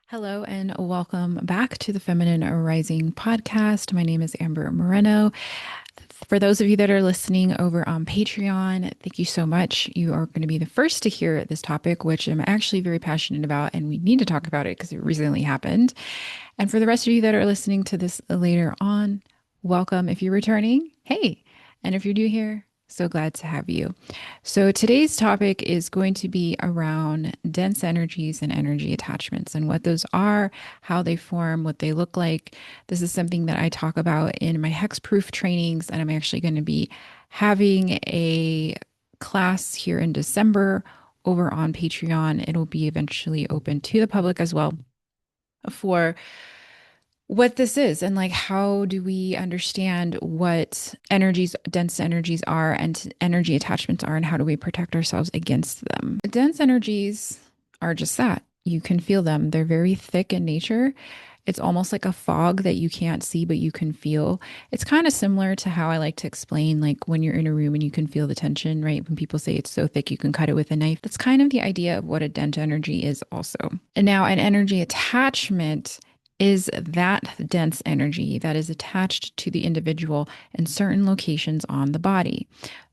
Hello and welcome back to the Feminine Rising podcast. My name is Amber Moreno. For those of you that are listening over on Patreon, thank you so much. You are going to be the first to hear this topic, which I'm actually very passionate about, and we need to talk about it because it recently happened. And for the rest of you that are listening to this later on, welcome. If you're returning, hey. And if you're new here, so glad to have you. So today's topic is going to be around dense energies and energy attachments and what those are, how they form, what they look like. This is something that I talk about in my hexproof trainings, and I'm actually going to be having a class here in December over on Patreon. It'll be eventually open to the public as well for what this is and like how do we understand what energies, dense energies are and energy attachments are, and how do we protect ourselves against them. Dense energies are just that. You can feel them. They're very thick in nature. It's almost like a fog that you can't see, but you can feel. It's kind of similar to how I like to explain, like when you're in a room and you can feel the tension, right? When people say it's so thick, you can cut it with a knife. That's kind of the idea of what a dense energy is also. And now an energy attachment is that dense energy that is attached to the individual in certain locations on the body.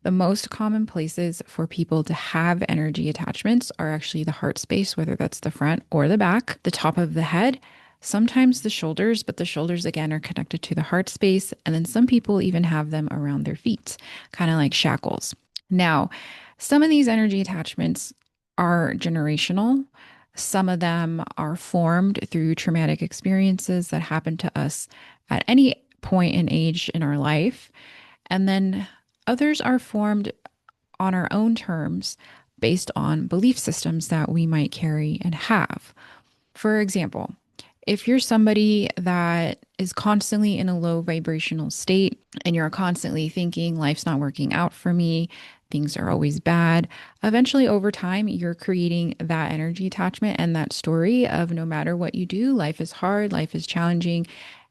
The most common places for people to have energy attachments are actually the heart space, whether that's the front or the back, the top of the head, sometimes the shoulders, but the shoulders again are connected to the heart space. And then some people even have them around their feet, kind of like shackles. Now, some of these energy attachments are generational. Some of them are formed through traumatic experiences that happen to us at any point in age in our life. And then others are formed on our own terms based on belief systems that we might carry and have. For example, if you're somebody that is constantly in a low vibrational state and you're constantly thinking, life's not working out for me, things are always bad, eventually over time, you're creating that energy attachment and that story of no matter what you do, life is hard, life is challenging,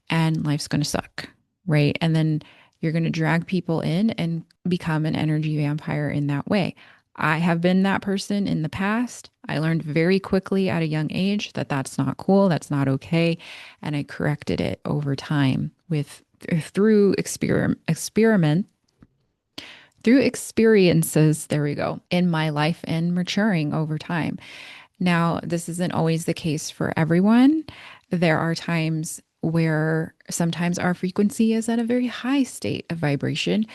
and life's going to suck, right? And then you're going to drag people in and become an energy vampire in that way. I have been that person in the past. I learned very quickly at a young age that that's not cool, that's not okay, and I corrected it over time with through experiment through experiences, there we go, in my life and maturing over time. Now, this isn't always the case for everyone. There are times where sometimes our frequency is at a very high state of vibration,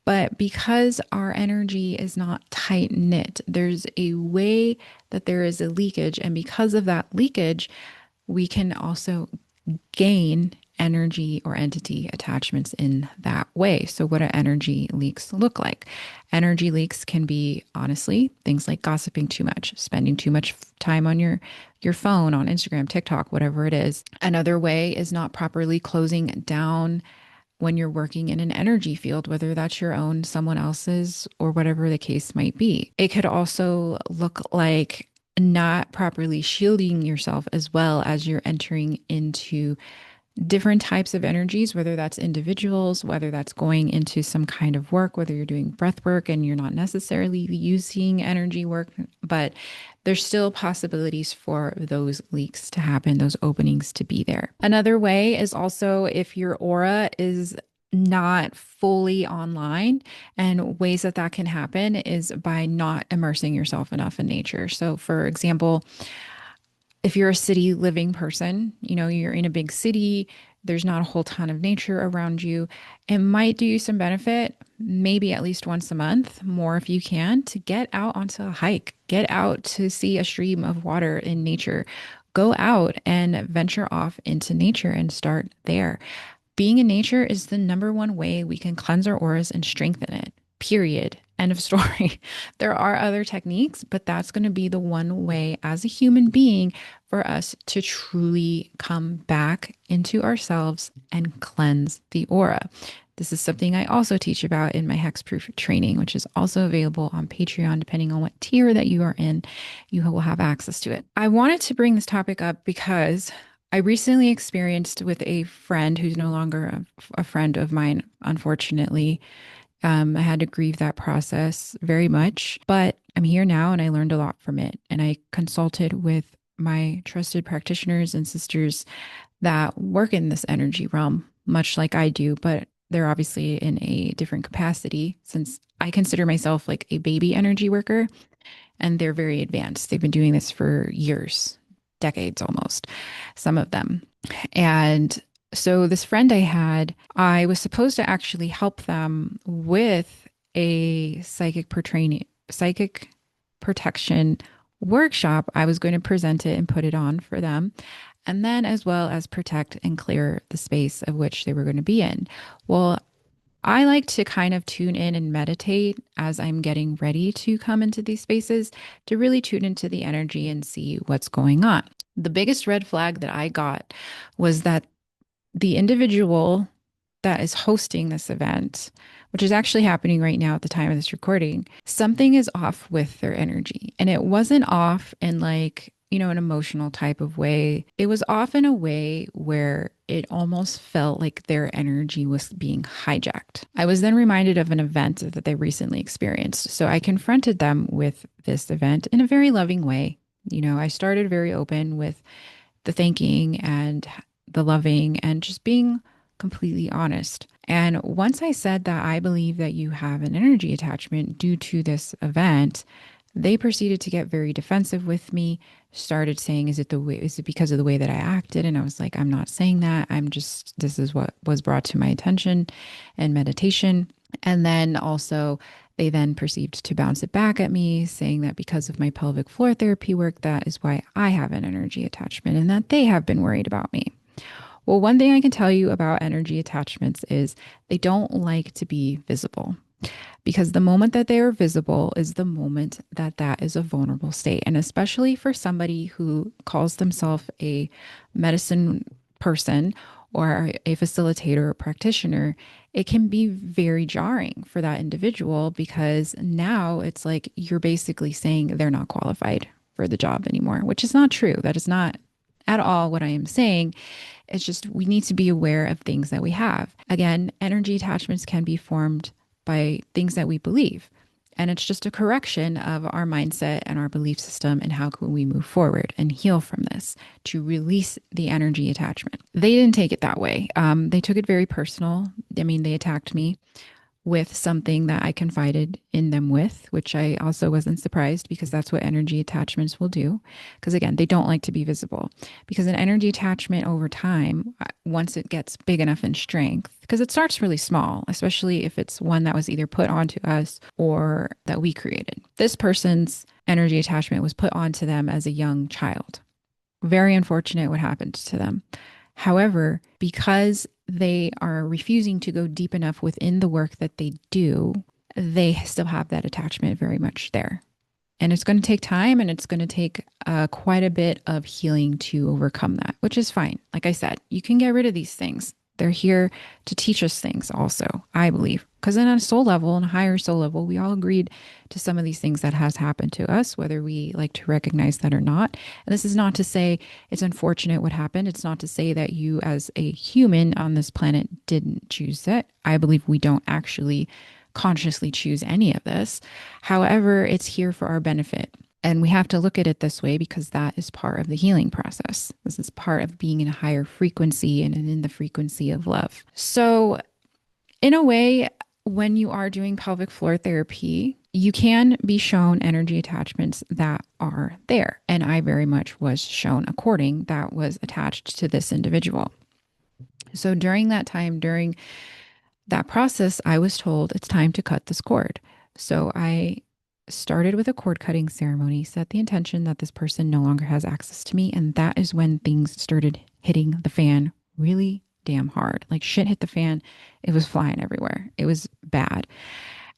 but because our energy is not tight knit, there's a way that there is a leakage. And because of that leakage, we can also gain energy or entity attachments in that way. So, what do energy leaks look like? Energy leaks can be honestly things like gossiping too much, spending too much time on your phone, on Instagram, TikTok, whatever it is. Another way is not properly closing down when you're working in an energy field, whether that's your own, someone else's, or whatever the case might be. It could also look like not properly shielding yourself as well as you're entering into different types of energies, whether that's individuals, whether that's going into some kind of work, whether you're doing breath work and you're not necessarily using energy work, but there's still possibilities for those leaks to happen, those openings to be there. Another way is also if your aura is not fully online, and ways that that can happen is by not immersing yourself enough in nature. So, for example, if you're a city living person, you know, you're in a big city, there's not a whole ton of nature around you. It might do you some benefit, maybe at least once a month, more if you can, to get out onto a hike, get out to see a stream of water in nature. Go out and venture off into nature and start there. Being in nature is the number one way we can cleanse our auras and strengthen it. Period. End of story. There are other techniques, but that's going to be the one way as a human being for us to truly come back into ourselves and cleanse the aura. This is something I also teach about in my Hexproof training, which is also available on Patreon. Depending on what tier that you are in, you will have access to it. I wanted to bring this topic up because I recently experienced with a friend who's no longer a friend of mine, unfortunately. I had to grieve that process very much, but I'm here now and I learned a lot from it. And I consulted with my trusted practitioners and sisters that work in this energy realm, much like I do, but they're obviously in a different capacity since I consider myself like a baby energy worker and they're very advanced. They've been doing this for years, decades almost, some of them. And so, this friend I had, I was supposed to actually help them with a psychic protection workshop. I was going to present it and put it on for them. And then, as well as protect and clear the space of which they were going to be in. Well, I like to kind of tune in and meditate as I'm getting ready to come into these spaces to really tune into the energy and see what's going on. The biggest red flag that I got was that the individual that is hosting this event, which is actually happening right now at the time of this recording, something is off with their energy. And it wasn't off in like, an emotional type of way. It was off in a way where it almost felt like their energy was being hijacked. I was then reminded of an event that they recently experienced. So I confronted them with this event in a very loving way. I started very open with the thanking and the loving and just being completely honest. And once I said that I believe that you have an energy attachment due to this event, they proceeded to get very defensive with me, started saying, is it because of the way that I acted? And I was like, I'm not saying that. This is what was brought to my attention and meditation. And then also, they then perceived to bounce it back at me, saying that because of my pelvic floor therapy work, that is why I have an energy attachment and that they have been worried about me. Well, one thing I can tell you about energy attachments is they don't like to be visible because the moment that they are visible is the moment that that is a vulnerable state. And especially for somebody who calls themselves a medicine person or a facilitator or practitioner, it can be very jarring for that individual because now it's like you're basically saying they're not qualified for the job anymore, which is not true. That is not at all what I am saying. It's just we need to be aware of things that we have. Again, energy attachments can be formed by things that we believe. And it's just a correction of our mindset and our belief system and how can we move forward and heal from this to release the energy attachment. They didn't take it that way. They took it very personal. I mean, they attacked me with something that I confided in them with, which I also wasn't surprised because that's what energy attachments will do. Because again, they don't like to be visible. Because an energy attachment over time, once it gets big enough in strength, because it starts really small, especially if it's one that was either put onto us or that we created. This person's energy attachment was put onto them as a young child. Very unfortunate what happened to them. However, because they are refusing to go deep enough within the work that they do, they still have that attachment very much there. And it's going to take time and it's going to take quite a bit of healing to overcome that, which is fine. Like I said, you can get rid of these things. They're here to teach us things also, I believe. Because on a soul level, on a higher soul level, we all agreed to some of these things that has happened to us, whether we like to recognize that or not. And this is not to say it's unfortunate what happened. It's not to say that you as a human on this planet didn't choose it. I believe we don't actually consciously choose any of this. However, it's here for our benefit. And we have to look at it this way because that is part of the healing process. This is part of being in a higher frequency and in the frequency of love. So, in a way, when you are doing pelvic floor therapy, you can be shown energy attachments that are there. And I very much was shown a cording that was attached to this individual. So, during that time, during that process, I was told it's time to cut this cord. So, I started with a cord cutting ceremony, set the intention that this person no longer has access to me. And that is when things started hitting the fan really damn hard. Like shit hit the fan. It was flying everywhere. It was bad.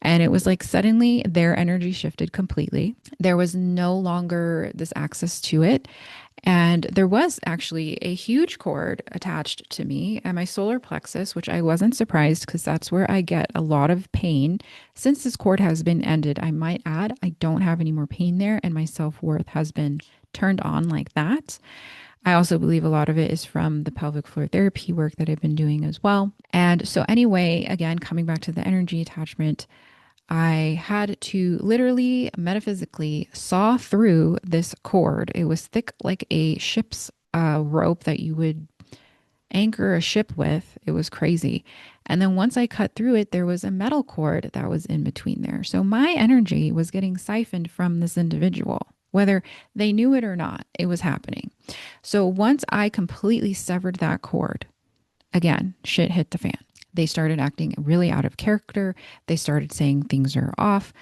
And it was like suddenly their energy shifted completely. There was no longer this access to it. And there was actually a huge cord attached to me at my solar plexus, which I wasn't surprised because that's where I get a lot of pain. Since this cord has been ended, I might add, I don't have any more pain there, and my self worth has been turned on like that. I also believe a lot of it is from the pelvic floor therapy work that I've been doing as well. And so, anyway, again, coming back to the energy attachment, I had to literally metaphysically saw through this cord. It was thick like a ship's rope that you would anchor a ship with. It was crazy. And then once I cut through it, there was a metal cord that was in between there. So my energy was getting siphoned from this individual. Whether they knew it or not, it was happening. So once I completely severed that cord, again, shit hit the fan. They started acting really out of character. They started saying things are off.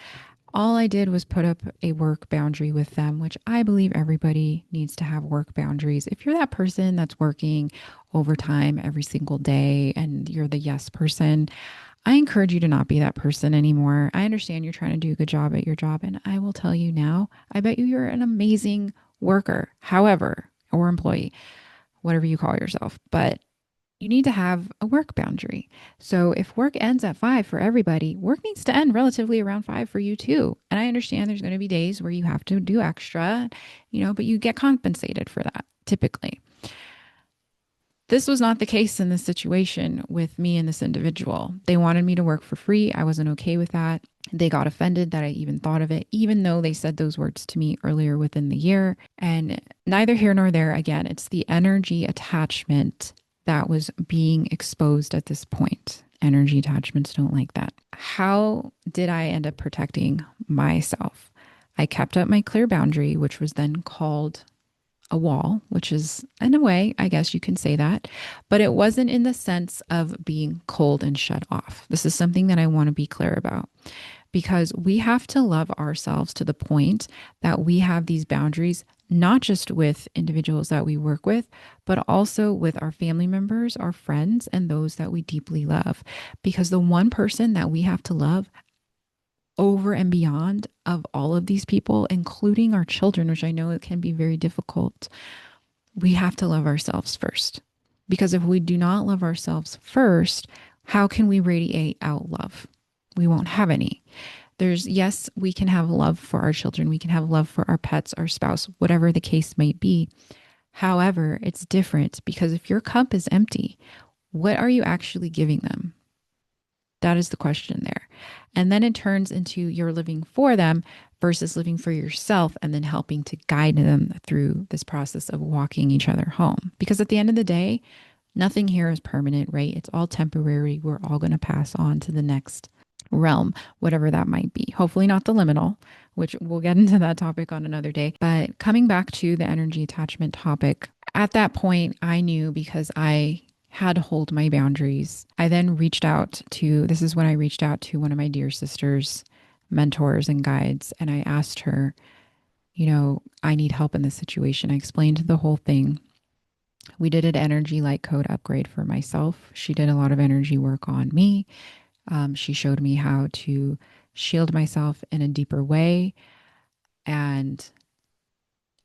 All I did was put up a work boundary with them, which I believe everybody needs to have work boundaries. If you're that person that's working overtime every single day and you're the yes person, I encourage you to not be that person anymore. I understand you're trying to do a good job at your job. And I will tell you now, I bet you're an amazing worker, however, or employee, whatever you call yourself. But you need to have a work boundary. So if work ends at 5 for everybody, work needs to end relatively around 5 for you too. And I understand there's going to be days where you have to do extra, but you get compensated for that typically. This was not the case in this situation with me and this individual. They wanted me to work for free. I wasn't okay with that. They got offended that I even thought of it, even though they said those words to me earlier within the year. And neither here nor there, again, it's the energy attachment that was being exposed at this point. Energy attachments don't like that. How did I end up protecting myself? I kept up my clear boundary, which was then called a wall, which is, in a way, I guess you can say that, but it wasn't in the sense of being cold and shut off. This is something that I want to be clear about, because we have to love ourselves to the point that we have these boundaries, not just with individuals that we work with, but also with our family members, our friends, and those that we deeply love. Because the one person that we have to love over and beyond of all of these people, including our children, which I know it can be very difficult, we have to love ourselves first. Because if we do not love ourselves first, how can we radiate out love? We won't have any. Yes, we can have love for our children. We can have love for our pets, our spouse, whatever the case might be. However, it's different because if your cup is empty, what are you actually giving them? That is the question there. And then it turns into you're living for them versus living for yourself and then helping to guide them through this process of walking each other home. Because at the end of the day, nothing here is permanent, right? It's all temporary. We're all going to pass on to the next realm, whatever that might be. Hopefully not the liminal, which we'll get into that topic on another day. But coming back to the energy attachment topic, at that point, I knew because I had to hold my boundaries. I then this is when I reached out to one of my dear sister's mentors and guides. And I asked her, I need help in this situation. I explained the whole thing. We did an energy light code upgrade for myself. She did a lot of energy work on me. She showed me how to shield myself in a deeper way. And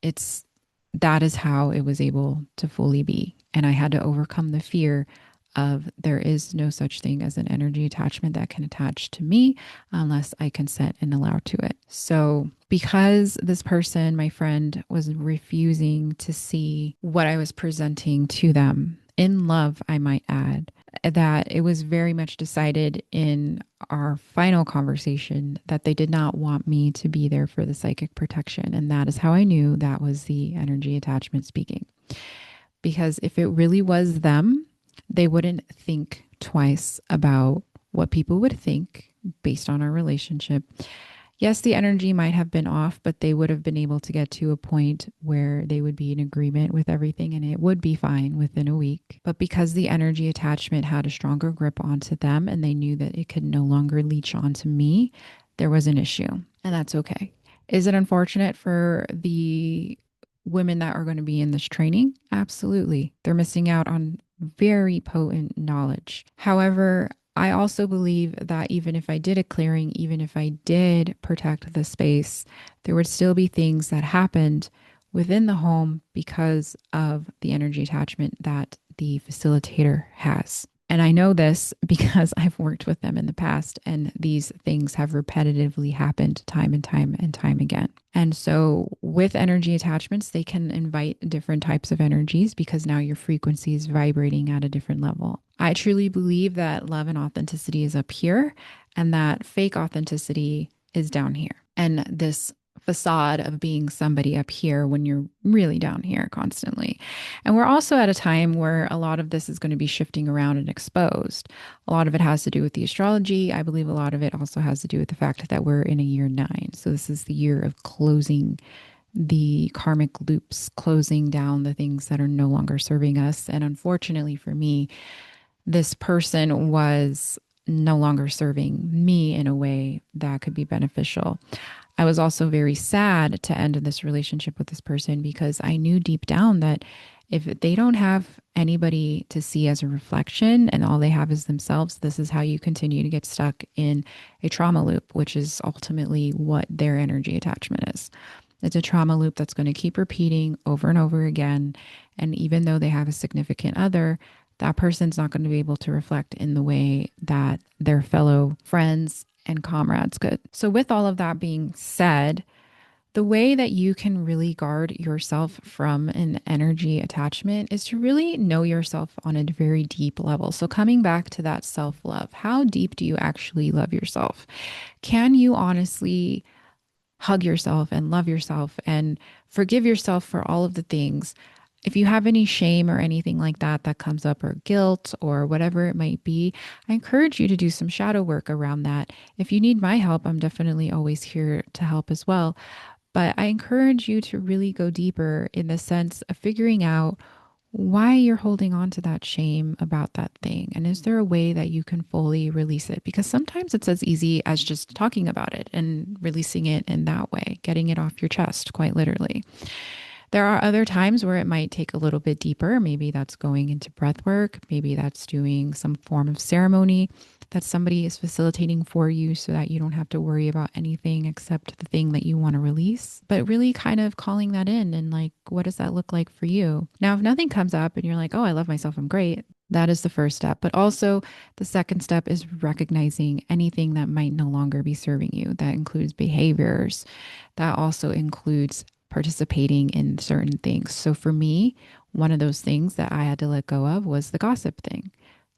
that is how it was able to fully be. And I had to overcome the fear of there is no such thing as an energy attachment that can attach to me unless I consent and allow to it. So because this person, my friend, was refusing to see what I was presenting to them, in love, I might add, that it was very much decided in our final conversation that they did not want me to be there for the psychic protection. And that is how I knew that was the energy attachment speaking. Because if it really was them, they wouldn't think twice about what people would think based on our relationship. Yes, the energy might have been off, but they would have been able to get to a point where they would be in agreement with everything and it would be fine within a week. But because the energy attachment had a stronger grip onto them and they knew that it could no longer leech onto me, there was an issue. And that's okay. Is it unfortunate for the women that are going to be in this training? Absolutely. They're missing out on very potent knowledge. However, I also believe that even if I did a clearing, even if I did protect the space, there would still be things that happened within the home because of the energy attachment that the facilitator has. And I know this because I've worked with them in the past, and these things have repetitively happened time and time and time again. And so with energy attachments, they can invite different types of energies because now your frequency is vibrating at a different level. I truly believe that love and authenticity is up here And that fake authenticity is down here. And this facade of being somebody up here when you're really down here constantly. And we're also at a time where a lot of this is going to be shifting around and exposed. A lot of it has to do with the astrology. I believe a lot of it also has to do with the fact that we're in a year 9. So this is the year of closing the karmic loops, closing down the things that are no longer serving us. And unfortunately for me, this person was no longer serving me in a way that could be beneficial. I was also very sad to end this relationship with this person because I knew deep down that if they don't have anybody to see as a reflection and all they have is themselves, this is how you continue to get stuck in a trauma loop, which is ultimately what their energy attachment is. It's a trauma loop that's going to keep repeating over and over again. And even though they have a significant other, that person's not going to be able to reflect in the way that their fellow friends and comrades could. So, with all of that being said, the way that you can really guard yourself from an energy attachment is to really know yourself on a very deep level. So, coming back to that self love, how deep do you actually love yourself? Can you honestly hug yourself and love yourself and forgive yourself for all of the things? If you have any shame or anything like that that comes up, or guilt or whatever it might be, I encourage you to do some shadow work around that. If you need my help, I'm definitely always here to help as well. But I encourage you to really go deeper in the sense of figuring out why you're holding on to that shame about that thing. And is there a way that you can fully release it? Because sometimes it's as easy as just talking about it and releasing it in that way, getting it off your chest, quite literally. There are other times where it might take a little bit deeper. Maybe that's going into breath work. Maybe that's doing some form of ceremony that somebody is facilitating for you so that you don't have to worry about anything except the thing that you want to release. But really kind of calling that in and like, what does that look like for you? Now, if nothing comes up and you're like, oh, I love myself, I'm great. That is the first step. But also, the second step is recognizing anything that might no longer be serving you. That includes behaviors, that also includes participating in certain things. So for me, one of those things that I had to let go of was the gossip thing.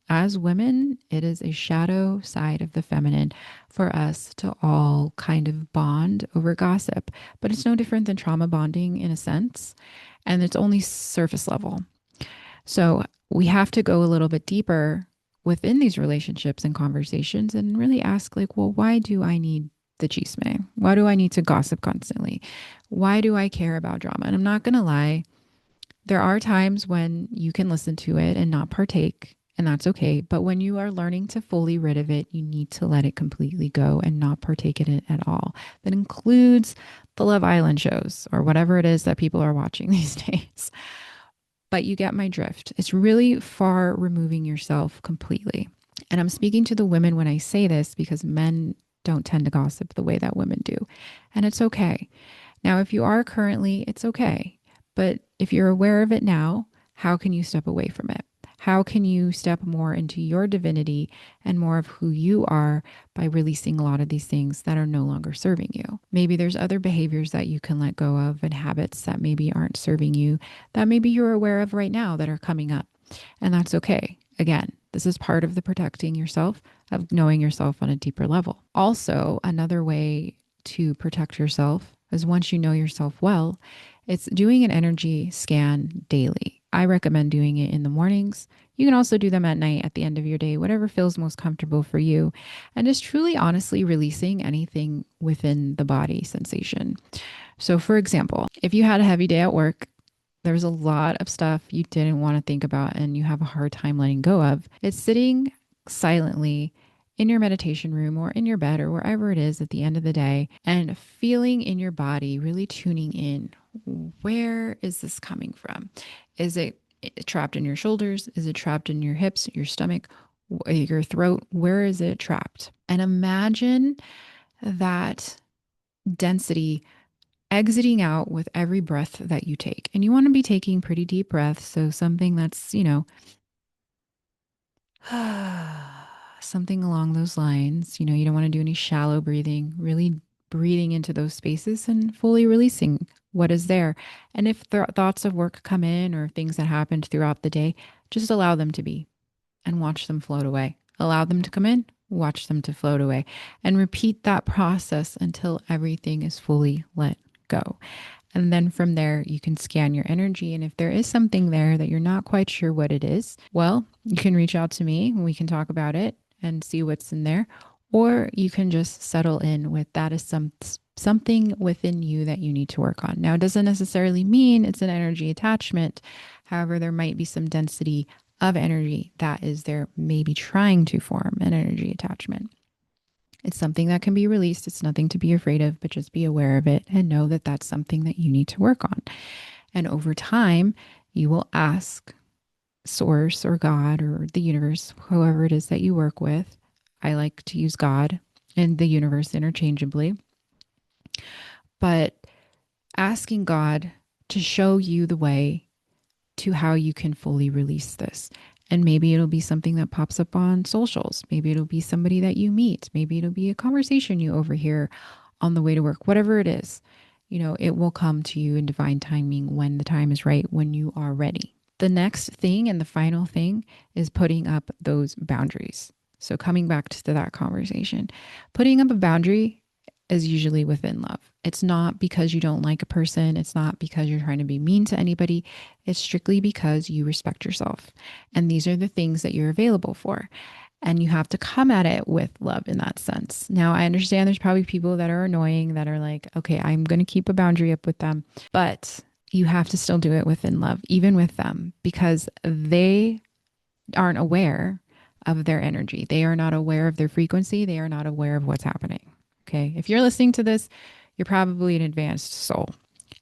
As women, it is a shadow side of the feminine for us to all kind of bond over gossip, but it's no different than trauma bonding in a sense, and it's only surface level. So we have to go a little bit deeper within these relationships and conversations and really ask, like, well, why do I need the chisme? Why do I need to gossip constantly? Why do I care about drama? And I'm not going to lie, there are times when you can listen to it and not partake, and that's okay. But when you are learning to fully rid of it, you need to let it completely go and not partake in it at all. That includes the Love Island shows or whatever it is that people are watching these days. But you get my drift. It's really far removing yourself completely. And I'm speaking to the women when I say this because men don't tend to gossip the way that women do. And it's okay. Now, if you are currently, it's okay. But if you're aware of it now, how can you step away from it? How can you step more into your divinity and more of who you are by releasing a lot of these things that are no longer serving you? Maybe there's other behaviors that you can let go of and habits that maybe aren't serving you that maybe you're aware of right now that are coming up. And that's okay. Again, this is part of the protecting yourself, of knowing yourself on a deeper level. Also, another way to protect yourself is once you know yourself well, it's doing an energy scan daily. I recommend doing it in the mornings. You can also do them at night at the end of your day, whatever feels most comfortable for you. And just truly honestly releasing anything within the body sensation. So, for example, if you had a heavy day at work, there's a lot of stuff you didn't want to think about and you have a hard time letting go of. It's sitting silently in your meditation room or in your bed or wherever it is at the end of the day and feeling in your body, really tuning in. Where is this coming from? Is it trapped in your shoulders? Is it trapped in your hips, your stomach, your throat? Where is it trapped? And imagine that density exiting out with every breath that you take. And you want to be taking pretty deep breaths. So something that's, something along those lines. You don't want to do any shallow breathing, really breathing into those spaces and fully releasing what is there. And if thoughts of work come in or things that happened throughout the day, just allow them to be and watch them float away. Allow them to come in, watch them to float away, and repeat that process until everything is fully let go. And then from there, you can scan your energy. And if there is something there that you're not quite sure what it is, well, you can reach out to me and we can talk about it and see what's in there. Or you can just settle in with that is something within you that you need to work on. Now, it doesn't necessarily mean it's an energy attachment. However, there might be some density of energy that is there, maybe trying to form an energy attachment. It's something that can be released. It's nothing to be afraid of, but just be aware of it and know that that's something that you need to work on. And over time, you will ask Source or God or the universe, whoever it is that you work with. I like to use God and the universe interchangeably, but asking God to show you the way to how you can fully release this. And maybe it'll be something that pops up on socials. Maybe it'll be somebody that you meet. Maybe it'll be a conversation you overhear on the way to work, whatever it is. It will come to you in divine timing when the time is right, when you are ready. The next thing and the final thing is putting up those boundaries. So coming back to that conversation, putting up a boundary is usually within love. It's not because you don't like a person. It's not because you're trying to be mean to anybody. It's strictly because you respect yourself. And these are the things that you're available for. And you have to come at it with love in that sense. Now, I understand there's probably people that are annoying that are like, okay, I'm going to keep a boundary up with them. But you have to still do it within love, even with them, because they aren't aware of their energy. They are not aware of their frequency. They are not aware of what's happening. Okay. If you're listening to this, you're probably an advanced soul.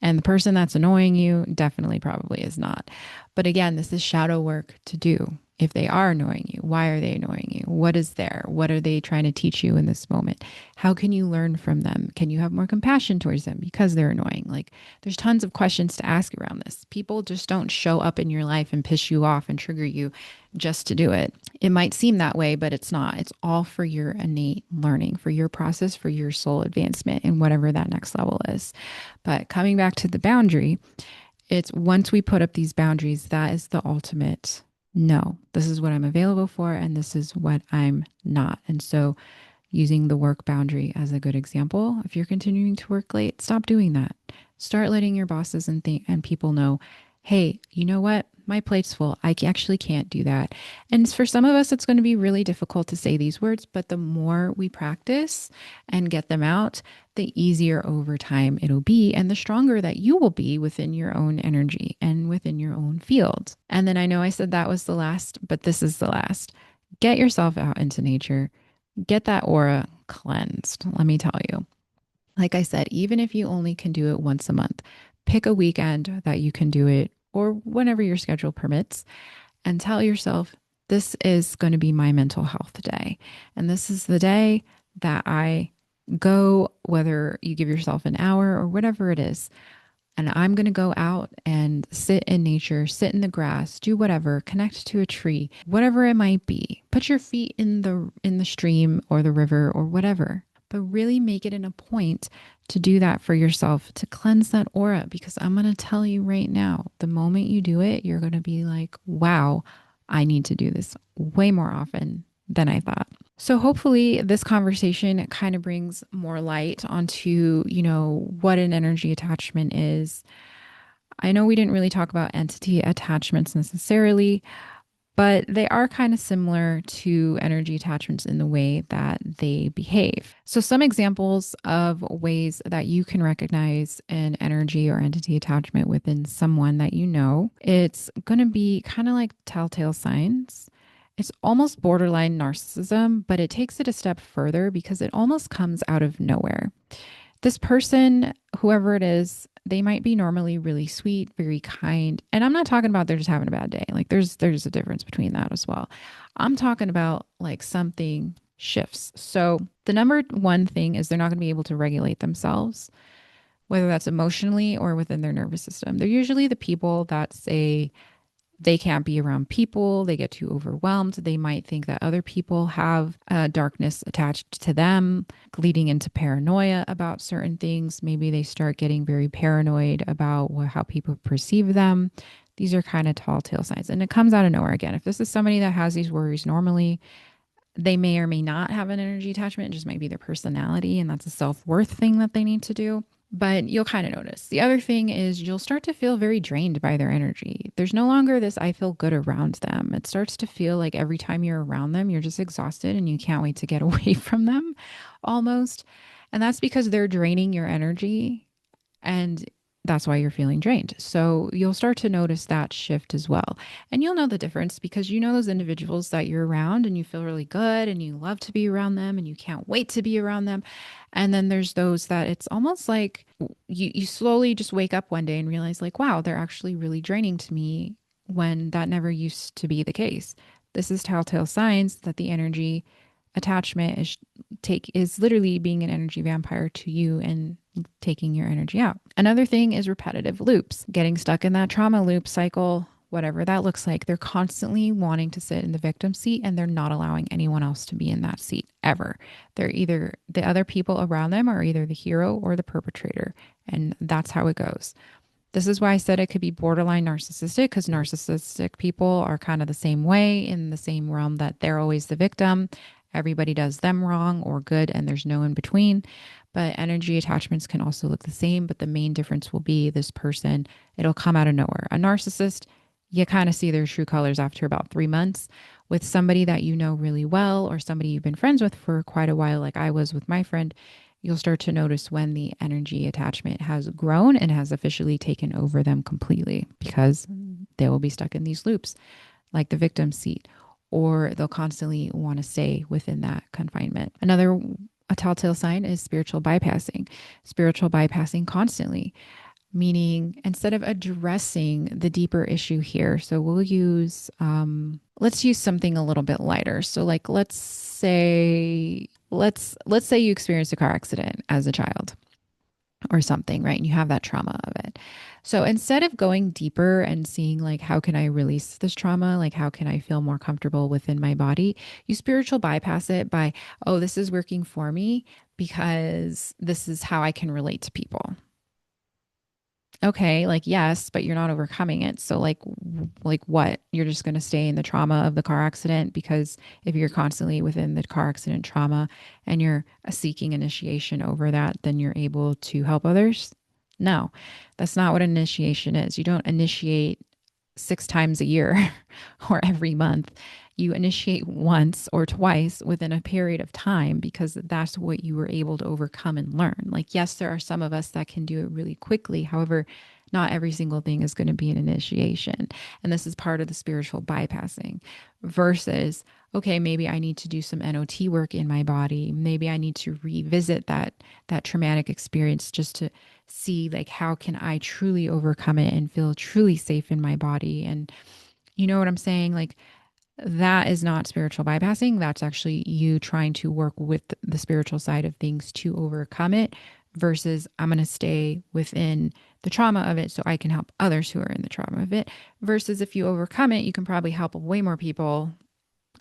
And the person that's annoying you definitely probably is not. But again, this is shadow work to do. If they are annoying you, why are they annoying you? What is there? What are they trying to teach you in this moment? How can you learn from them? Can you have more compassion towards them because they're annoying? Like, there's tons of questions to ask around this. People just don't show up in your life and piss you off and trigger you just to do it. It might seem that way, but it's not. It's all for your innate learning, for your process, for your soul advancement in whatever that next level is. But coming back to the boundary, it's once we put up these boundaries, that is the ultimate no, this is what I'm available for, and this is what I'm not. And so, using the work boundary as a good example, if you're continuing to work late, stop doing that. Start letting your bosses and people know, hey, you know what? My plate's full. I actually can't do that. And for some of us, it's going to be really difficult to say these words, but the more we practice and get them out, the easier over time it'll be, and the stronger that you will be within your own energy and within your own field. And then I know I said that was the last, but this is the last. Get yourself out into nature. Get that aura cleansed. Let me tell you. Like I said, even if you only can do it once a month, pick a weekend that you can do it or whenever your schedule permits, and tell yourself, this is going to be my mental health day. And this is the day that I go, whether you give yourself an hour or whatever it is. And I'm going to go out and sit in nature, sit in the grass, do whatever, connect to a tree, whatever it might be. Put your feet in the stream or the river or whatever, but really make it a point to do that for yourself, to cleanse that aura. Because I'm going to tell you right now, the moment you do it, you're going to be like, wow, I need to do this way more often than I thought. So hopefully this conversation kind of brings more light onto, what an energy attachment is. I know we didn't really talk about entity attachments necessarily, but they are kind of similar to energy attachments in the way that they behave. So some examples of ways that you can recognize an energy or entity attachment within someone that you know, it's going to be kind of like telltale signs. It's almost borderline narcissism, but it takes it a step further because it almost comes out of nowhere. This person, whoever it is, they might be normally really sweet, very kind. And I'm not talking about they're just having a bad day. Like there's a difference between that as well. I'm talking about like something shifts. So the number one thing is they're not going to be able to regulate themselves, whether that's emotionally or within their nervous system. They're usually the people that say they can't be around people. They get too overwhelmed. They might think that other people have darkness attached to them, leading into paranoia about certain things. Maybe they start getting very paranoid about how people perceive them. These are kind of tall tale signs. And it comes out of nowhere again. If this is somebody that has these worries normally, They may or may not have an energy attachment. It just might be their personality, and that's a self-worth thing that they need to do. But you'll kind of notice. The other thing is you'll start to feel very drained by their energy. There's no longer this I feel good around them. It starts to feel like every time you're around them, you're just exhausted and you can't wait to get away from them almost. And that's because they're draining your energy, and that's why you're feeling drained. So you'll start to notice that shift as well. And you'll know the difference because you know those individuals that you're around and you feel really good and you love to be around them and you can't wait to be around them. And then there's those that it's almost like you slowly just wake up one day and realize, like, wow, they're actually really draining to me when that never used to be the case. This is telltale signs that the energy attachment is literally being an energy vampire to you and taking your energy out. Another thing is repetitive loops, getting stuck in that trauma loop cycle, whatever that looks like. They're constantly wanting to sit in the victim seat and they're not allowing anyone else to be in that seat ever. They're either the other people around them are either the hero or the perpetrator. And that's how it goes. This is why I said it could be borderline narcissistic because narcissistic people are kind of the same way in the same realm that they're always the victim. Everybody does them wrong or good, and there's no in between. But energy attachments can also look the same, but the main difference will be this person, it'll come out of nowhere. A narcissist, you kind of see their true colors after about 3 months. With somebody that you know really well or somebody you've been friends with for quite a while, like I was with my friend, you'll start to notice when the energy attachment has grown and has officially taken over them completely because they will be stuck in these loops, like the victim seat, or they'll constantly want to stay within that confinement. Another a telltale sign is spiritual bypassing constantly, meaning instead of addressing the deeper issue here. So let's use something a little bit lighter. So like let's say you experienced a car accident as a child or something, right? And you have that trauma of it. So instead of going deeper and seeing like how can I release this trauma, like how can I feel more comfortable within my body, you spiritual bypass it by, oh, this is working for me because this is how I can relate to people. Okay, like yes, but you're not overcoming it. So like what? You're just going to stay in the trauma of the car accident because if you're constantly within the car accident trauma and you're seeking initiation over that, then you're able to help others? No. That's not what initiation is. You don't initiate 6 times a year or every month. You initiate once or twice within a period of time because that's what you were able to overcome and learn. Like, yes, there are some of us that can do it really quickly. However, not every single thing is going to be an initiation. And this is part of the spiritual bypassing versus, okay, maybe I need to do some NOT work in my body. Maybe I need to revisit that traumatic experience just to see like how can I truly overcome it and feel truly safe in my body. And you know what I'm saying? Like that is not spiritual bypassing. That's actually you trying to work with the spiritual side of things to overcome it versus I'm going to stay within the trauma of it so I can help others who are in the trauma of it. Versus if you overcome it, you can probably help way more people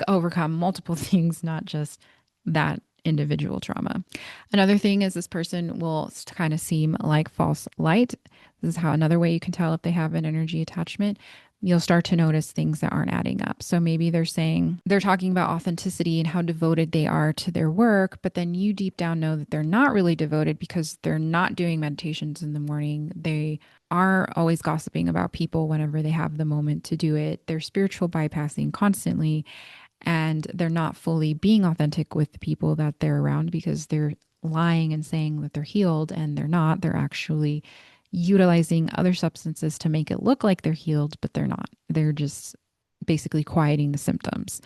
overcome multiple things, not just that individual trauma. Another thing is this person will kind of seem like false light. This is how another way you can tell if they have an energy attachment. You'll start to notice things that aren't adding up. So maybe they're talking about authenticity and how devoted they are to their work, but then you deep down know that they're not really devoted because they're not doing meditations in the morning. They are always gossiping about people whenever they have the moment to do it. They're spiritual bypassing constantly and they're not fully being authentic with the people that they're around because they're lying and saying that they're healed and they're not. They're actually utilizing other substances to make it look like they're healed, but they're not. They're just basically quieting the symptoms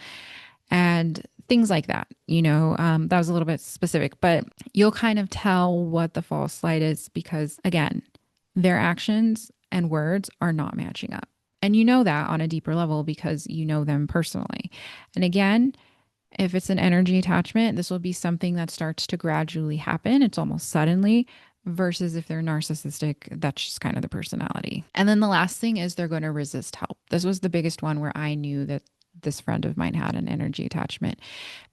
and things like that. That was a little bit specific, but you'll kind of tell what the false light is because, again, their actions and words are not matching up. And you know that on a deeper level because you know them personally. And again, if it's an energy attachment, this will be something that starts to gradually happen. It's almost suddenly versus if they're narcissistic, that's just kind of the personality. And then the last thing is they're going to resist help. This was the biggest one where I knew that this friend of mine had an energy attachment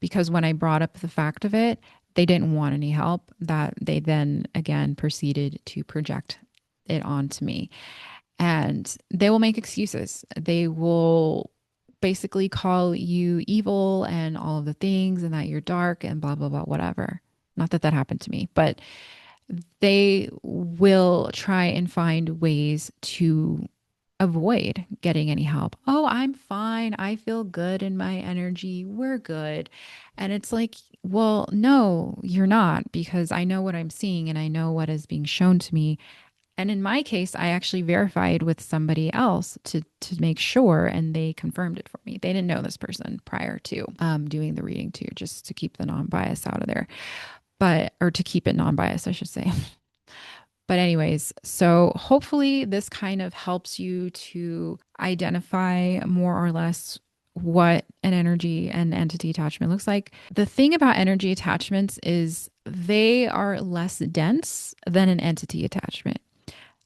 because when I brought up the fact of it, they didn't want any help, that they then again proceeded to project it onto me. And they will make excuses. They will basically call you evil and all of the things and that you're dark and blah, blah, blah, whatever. Not that that happened to me, but they will try and find ways to avoid getting any help. Oh, I'm fine. I feel good in my energy. We're good. And it's like, well, no, you're not, because I know what I'm seeing and I know what is being shown to me. And in my case, I actually verified with somebody else to make sure, and they confirmed it for me. They didn't know this person prior to doing the reading too, just to keep the non-bias out of there, but or to keep it non-biased, I should say. But anyways, so hopefully this kind of helps you to identify more or less what an energy and entity attachment looks like. The thing about energy attachments is they are less dense than an entity attachment.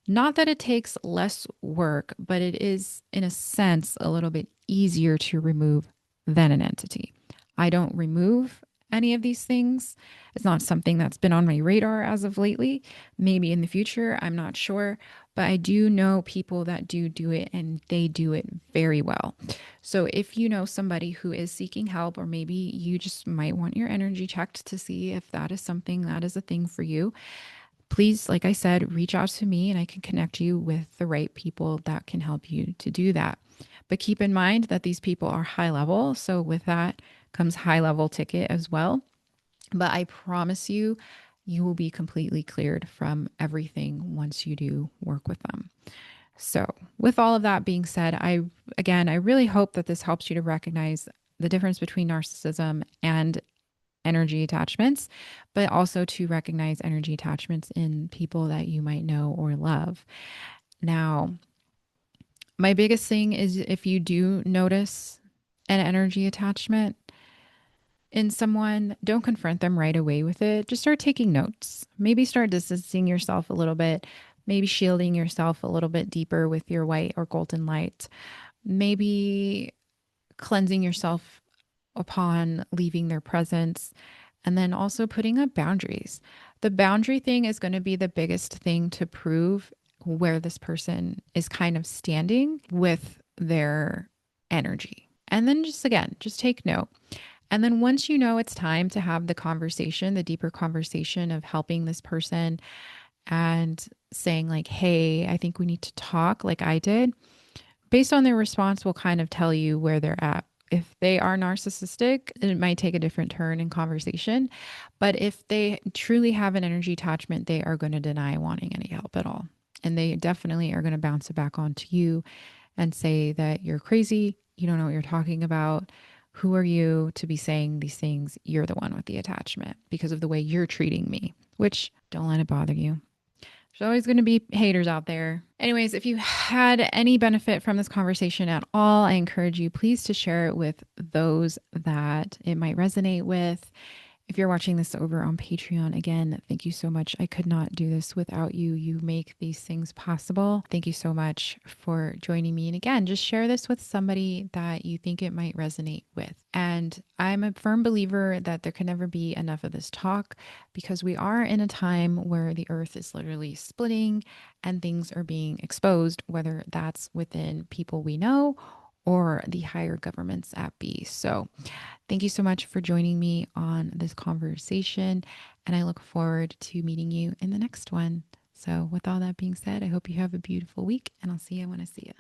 Not that it takes less work, but it is, in a sense, a little bit easier to remove than an entity. I don't remove any of these things. It's not something that's been on my radar as of lately. Maybe in the future, I'm not sure. But I do know people that do it and they do it very well. So if you know somebody who is seeking help, or maybe you just might want your energy checked to see if that is something that is a thing for you, please, like I said, reach out to me and I can connect you with the right people that can help you to do that. But keep in mind that these people are high level. So with that comes high level ticket as well. But I promise you, you will be completely cleared from everything once you do work with them. So, with all of that being said, I really hope that this helps you to recognize the difference between narcissism and energy attachments, but also to recognize energy attachments in people that you might know or love. Now, my biggest thing is if you do notice an energy attachment in someone, don't confront them right away with it. Just start taking notes. Maybe start distancing yourself a little bit, maybe shielding yourself a little bit deeper with your white or golden light, maybe cleansing yourself upon leaving their presence, and then also putting up boundaries. The boundary thing is going to be the biggest thing to prove where this person is kind of standing with their energy. And then just again, just take note. And then once you know it's time to have the conversation, the deeper conversation of helping this person and saying, like, hey, I think we need to talk, like I did, based on their response, will kind of tell you where they're at. If they are narcissistic, it might take a different turn in conversation. But if they truly have an energy attachment, they are going to deny wanting any help at all. And they definitely are going to bounce it back onto you and say that you're crazy. You don't know what you're talking about. Who are you to be saying these things? You're the one with the attachment because of the way you're treating me, which don't let it bother you. There's always going to be haters out there. Anyways, if you had any benefit from this conversation at all, I encourage you please to share it with those that it might resonate with. If you're watching this over on Patreon, again, thank you so much. I could not do this without you. You make these things possible. Thank you so much for joining me. And again, just share this with somebody that you think it might resonate with. And I'm a firm believer that there can never be enough of this talk, because we are in a time where the earth is literally splitting and things are being exposed, whether that's within people we know or the higher governments at B. So thank you so much for joining me on this conversation, and I look forward to meeting you in the next one. So with all that being said, I hope you have a beautiful week, and I'll see you when I see you.